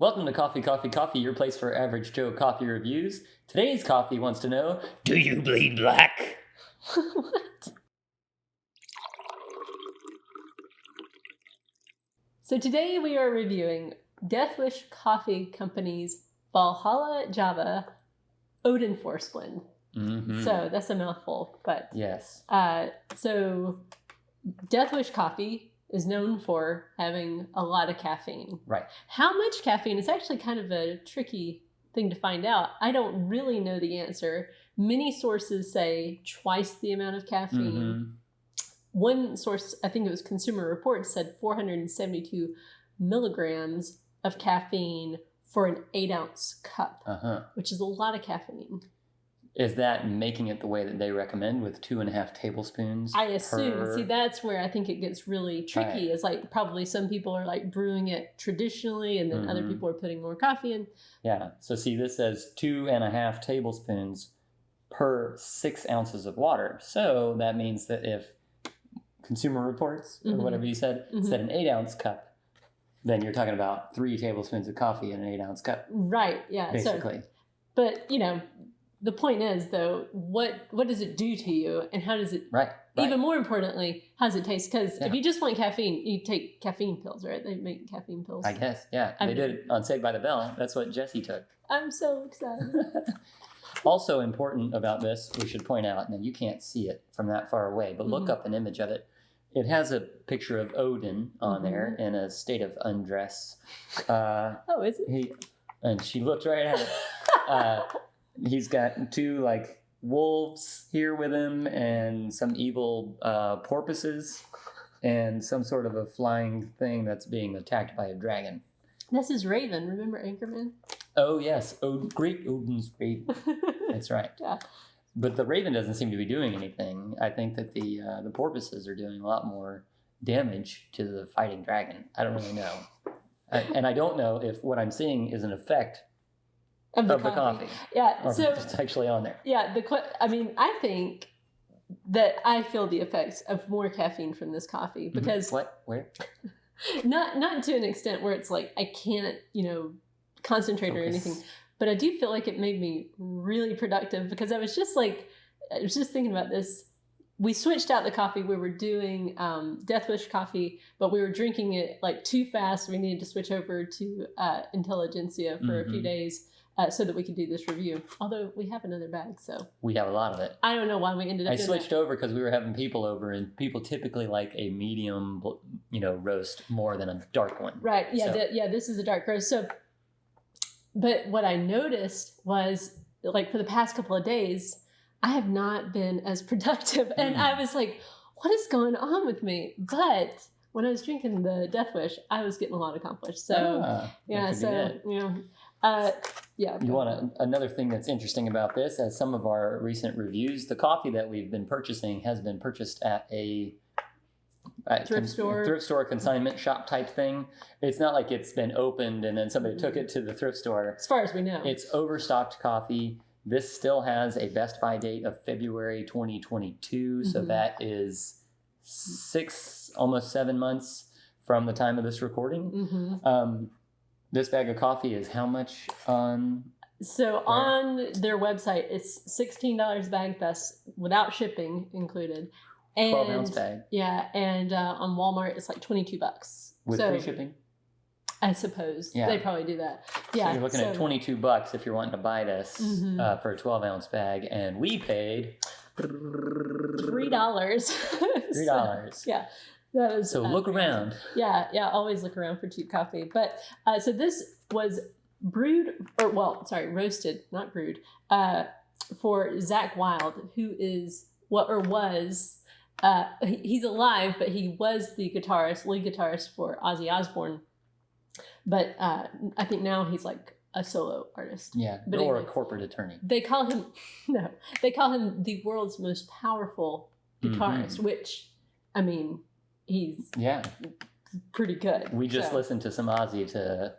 Welcome to Coffee, Coffee, Coffee, your place for average Joe coffee reviews. Today's coffee wants to know, do you bleed black? What? So today we are reviewing Deathwish Coffee Company's Valhalla Java Odinforce blend. Mm-hmm. So that's a mouthful, but yes. So Deathwish Coffee is known for having a lot of caffeine. Right. How much caffeine is actually kind of a tricky thing to find out. I don't really know the answer. Many sources say twice the amount of caffeine. Mm-hmm. One source, I think it was Consumer Reports, said 472 milligrams of caffeine for an 8-ounce cup, which is a lot of caffeine. Is that making it the way that they recommend with 2.5 tablespoons? I assume. See, that's where I think it gets really tricky. Right. Is like probably some people are like brewing it traditionally, and then other people are putting more coffee in. Yeah. So see, this says 2.5 tablespoons per 6 ounces of water. So that means that if Consumer Reports or whatever you said said an 8-ounce cup, then you're talking about 3 tablespoons of coffee in an 8-ounce cup. Right. Yeah. Basically. So, but the point is, though, what does it do to you, and how does it? Right. Even more importantly, how does it taste? Because if you just want caffeine, you take caffeine pills, right? They make caffeine pills. I guess, yeah. They did it on Saved by the Bell. That's what Jesse took. I'm so excited. Also important about this, we should point out, and you can't see it from that far away, but look up an image of it. It has a picture of Odin on there in a state of undress. Oh, is it? And she looked right at it. He's got 2 wolves here with him, and some evil porpoises, and some sort of a flying thing that's being attacked by a dragon. This is Raven. Remember Anchorman? Oh yes, great Odin's Raven. That's right. Yeah. But the raven doesn't seem to be doing anything. I think that the porpoises are doing a lot more damage to the fighting dragon. I don't really know, and I don't know if what I'm seeing is an effect of the coffee. Yeah, so it's actually on there. Yeah, I think that I feel the effects of more caffeine from this coffee because Where? Not to an extent where it's like I can't concentrate or anything, but I do feel like it made me really productive because I was just thinking about this. We switched out the coffee. We were doing Deathwish coffee, but we were drinking it too fast. We needed to switch over to Intelligentsia for a few days. So that we could do this review. Although we have another bag, so we have a lot of it. I don't know why we ended up. I switched over because we were having people over, and people typically like a medium, roast more than a dark one. Right. Yeah. So. This is a dark roast. So, but what I noticed was, for the past couple of days, I have not been as productive, and I was like, "What is going on with me?" But when I was drinking the Deathwish, I was getting a lot accomplished. So You want another thing that's interesting about this, as some of our recent reviews, the coffee that we've been purchasing has been purchased at a thrift store consignment shop type thing. It's not like it's been opened and then somebody took it to the thrift store. As far as we know. It's overstocked coffee. This still has a best by date of February 2022, so that is 6, almost 7 months from the time of this recording. This bag of coffee is how much on? So on their website, it's $16 a bag. That's without shipping included. And 12-ounce bag. Yeah, and on Walmart, it's $22. With free shipping? I suppose. Yeah. They probably do that. Yeah. So you're looking at $22 if you're wanting to buy this for a 12-ounce bag, and we paid $3. $3. Yeah. So look around. Yeah, always look around for cheap coffee. But so this was roasted, not brewed, for Zach Wilde, who is he's alive, but he was the lead guitarist for Ozzy Osbourne. But I think now he's a solo artist. Yeah, but or a corporate attorney. They call him the world's most powerful guitarist, which, he's pretty good. We just listened to some Ozzy to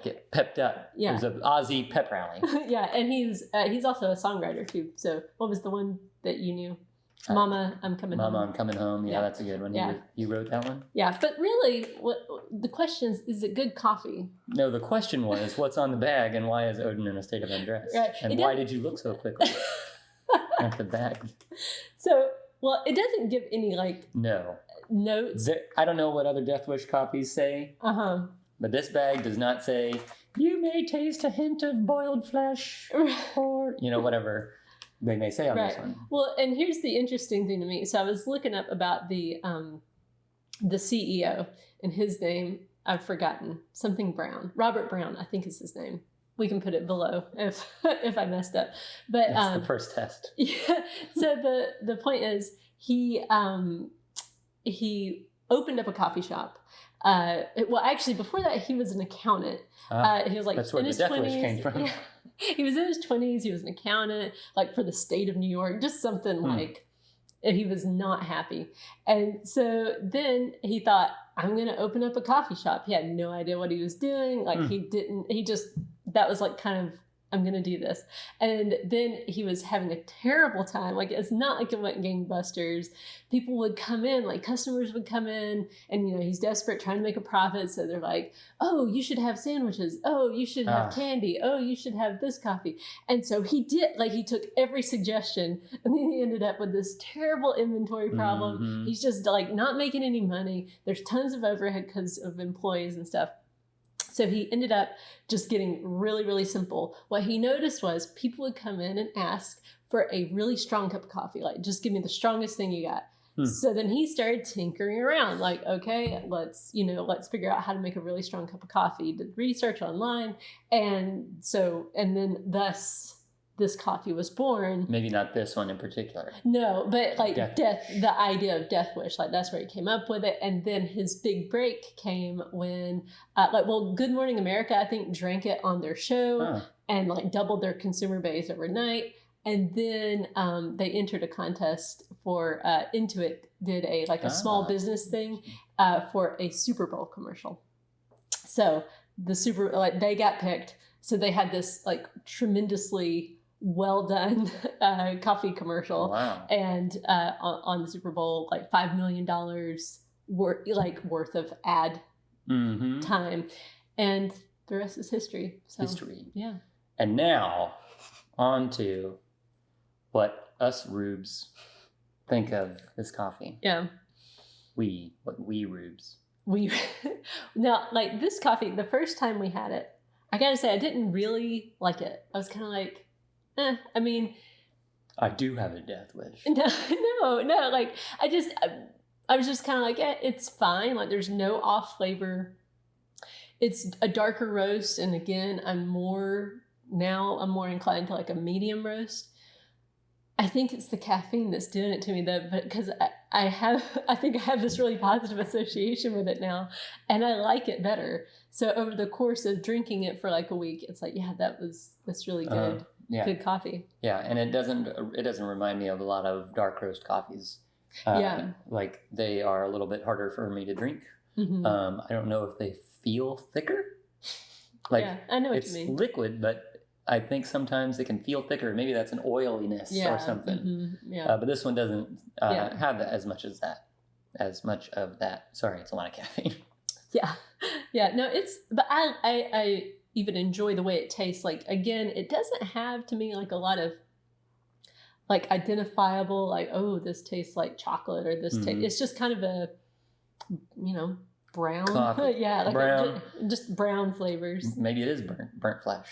get pepped up. Yeah. There's an Ozzy pep rally. Yeah, and he's also a songwriter too. So what was the one that you knew? Mama, I'm coming home. Mama, I'm coming home. Yeah, that's a good one. Yeah. You wrote that one? Yeah, but really, what the question is it good coffee? No, the question was, what's on the bag and why is Odin in a state of undress? Right. And why did you look so quickly at the bag? So, well, it doesn't give any, like, notes. I don't know what other Death Wish coffees say. Uh-huh. But this bag does not say, you may taste a hint of boiled flesh, or, whatever they may say on this one. Well, and here's the interesting thing to me. So I was looking up about the CEO, and his name, I've forgotten, something Brown. Robert Brown, I think is his name. We can put it below if I messed up. But that's the first test. Yeah. So the point is he opened up a coffee shop. Well, actually, before that, he was an accountant. He was like that's where in the his Death 20s. Wish came from. Yeah. He was in his 20s. He was an accountant, like for the state of New York, just something like. He was not happy, and so then he thought, "I'm going to open up a coffee shop." He had no idea what he was doing. Like he didn't. He just that was like kind of. I'm going to do this. And then he was having a terrible time. Like, it's not like it went gangbusters. People would come in, like customers would come in and, he's desperate trying to make a profit. So they're like, oh, you should have sandwiches. Oh, you should have candy. Oh, you should have this coffee. And so he did, like he took every suggestion and then he ended up with this terrible inventory problem. Mm-hmm. He's just like not making any money. There's tons of overhead because of employees and stuff. So he ended up just getting really, really simple. What he noticed was people would come in and ask for a really strong cup of coffee, like just give me the strongest thing you got. So then he started tinkering around, like, okay, let's figure out how to make a really strong cup of coffee. Did research online, and then thus this coffee was born. Maybe not this one in particular. No, but like the idea of Death Wish, like that's where he came up with it. And then his big break came when, Good Morning America, I think, drank it on their show and like doubled their consumer base overnight. And then they entered a contest for Intuit did a small business thing for a Super Bowl commercial. So they got picked. So they had this like tremendously well done coffee commercial. Wow. And on the Super Bowl, like $5 million worth of ad time. And the rest is history. So, history. Yeah. And now on to what us rubes think of this coffee. Yeah. We rubes. Now, like this coffee, the first time we had it, I gotta say, I didn't really like it. I was kind of like, I mean, I do have a Death Wish. No. Like, I was just kind of like, it's fine. Like, there's no off flavor. It's a darker roast. And again, I'm more inclined to like a medium roast. I think it's the caffeine that's doing it to me though, but because I think I have this really positive association with it now and I like it better. So over the course of drinking it for like a week, it's like, yeah, that's really good. Good coffee. Yeah. And it doesn't remind me of a lot of dark roast coffees. Like they are a little bit harder for me to drink. Mm-hmm. I don't know if they feel thicker. Like I know what you mean. It's liquid, but I think sometimes it can feel thicker. Maybe that's an oiliness or something. Mm-hmm. Yeah. But this one doesn't have as much of that. Sorry, it's a lot of caffeine. Yeah. Yeah. No, but I even enjoy the way it tastes. Like, again, it doesn't have to me like a lot of like identifiable, like, oh, this tastes like chocolate or this tastes. It's just kind of a, brown. Coffee. Yeah. Like brown. Just brown flavors. Maybe it is burnt flesh.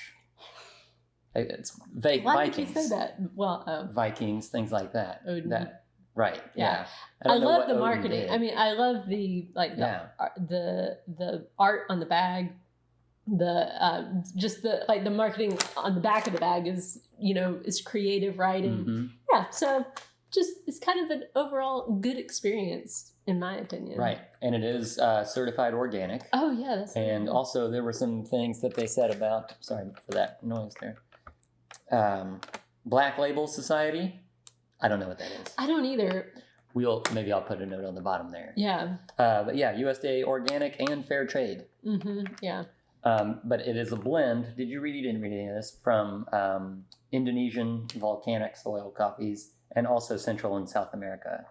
It's Vikings. Why did you say that? Well, Vikings, things like that. Odin. Right. Yeah. I love the marketing. I mean, I love the art on the bag. The marketing on the back of the bag is creative writing. So just it's kind of an overall good experience in my opinion. Right. And it is certified organic. Oh yeah, that's and cool. Also there were some things that they said about, sorry for that noise there, Black Label Society. I don't know what that is. I don't either. Maybe I'll put a note on the bottom there. Yeah. But yeah, USDA organic and fair trade. Yeah. But it is a blend. You didn't read any of this, from Indonesian volcanic soil coffees and also Central and South America.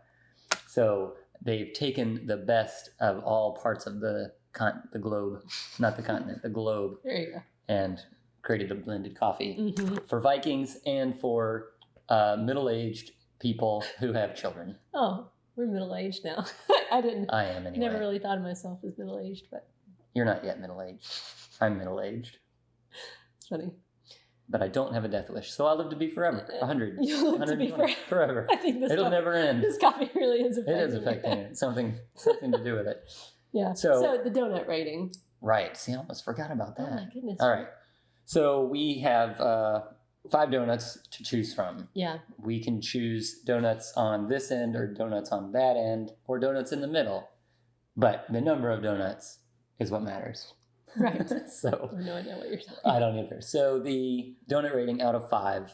So they've taken the best of all parts of the globe, not the continent, the globe. There you go. And created a blended coffee Mm-hmm. for Vikings and for middle-aged people who have children. Oh, we're middle-aged now. I am anyway. Never really thought of myself as middle-aged, but you're not yet middle-aged. I'm middle-aged. It's funny. But I don't have a death wish, so I'll live to be forever. 100. You'll live to be forever. I think it'll never end. This coffee really is affecting It is affecting it. Something to do with it. Yeah. So the donut rating. Right. See, I almost forgot about that. Oh my goodness. All right. So we have 5 donuts to choose from. Yeah. We can choose donuts on this end or donuts on that end or donuts in the middle. But the number of donuts is what matters. Right. So I have no idea what you're talking about. I don't either. So the donut rating out of 5,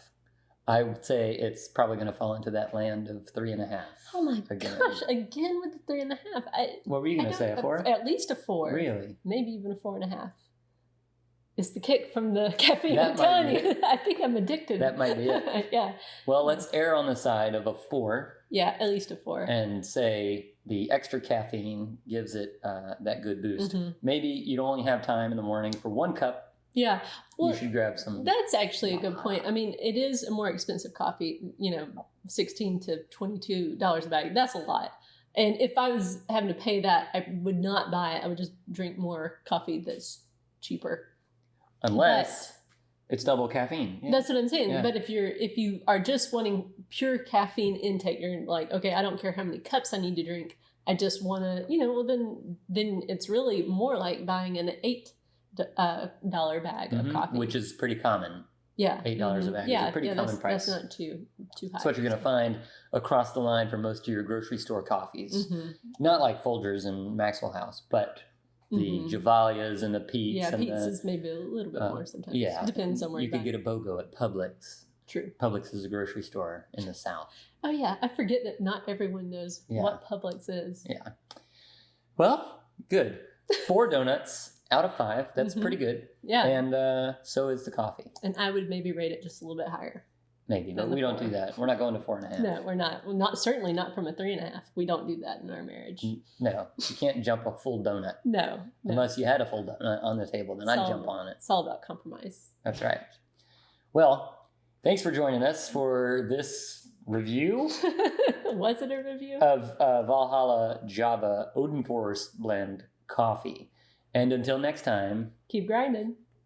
I would say it's probably going to fall into that land of 3.5. Oh my gosh! Again with the 3.5. What were you going to say? A 4? At least a 4. Really? Maybe even a 4.5. It's the kick from the caffeine. I'm telling you, I think I'm addicted. That might be it. Yeah. Well, let's err on the side of a 4. Yeah, at least a 4. And say the extra caffeine gives it that good boost. Mm-hmm. Maybe you only have time in the morning for 1 cup. Yeah. Well, you should grab some. That's actually a good point. I mean, it is a more expensive coffee, $16 to $22 a bag. That's a lot. And if I was having to pay that, I would not buy it. I would just drink more coffee that's cheaper. Unless it's double caffeine. Yeah. That's what I'm saying. Yeah. But if you are just wanting pure caffeine intake, you're like, okay, I don't care how many cups I need to drink. I just want to, well, then it's really more like buying an $8 bag of coffee, which is pretty common. Yeah, $8 a bag is a pretty common price. That's not too high. That's what you're going to find across the line for most of your grocery store coffees. Mm-hmm. Not like Folgers and Maxwell House, but the Javalias and the Pete's. Yeah, and Pete's is maybe a little bit more sometimes. Yeah. Depends on where you could get a BOGO at Publix. True. Publix is a grocery store in the South. Oh, yeah. I forget that not everyone knows what Publix is. Yeah. Well, good. 4 donuts out of 5. That's pretty good. Yeah. And so is the coffee. And I would maybe rate it just a little bit higher. Maybe, but we don't do that. We're not going to 4.5. No, we're not. Well, certainly not from a 3.5. We don't do that in our marriage. No, you can't jump a full donut. No. Unless you had a full donut on the table, then I'd jump on it. It's all about compromise. That's right. Well, thanks for joining us for this review. Was it a review? Of Valhalla Java Odinforce blend coffee. And until next time, keep grinding.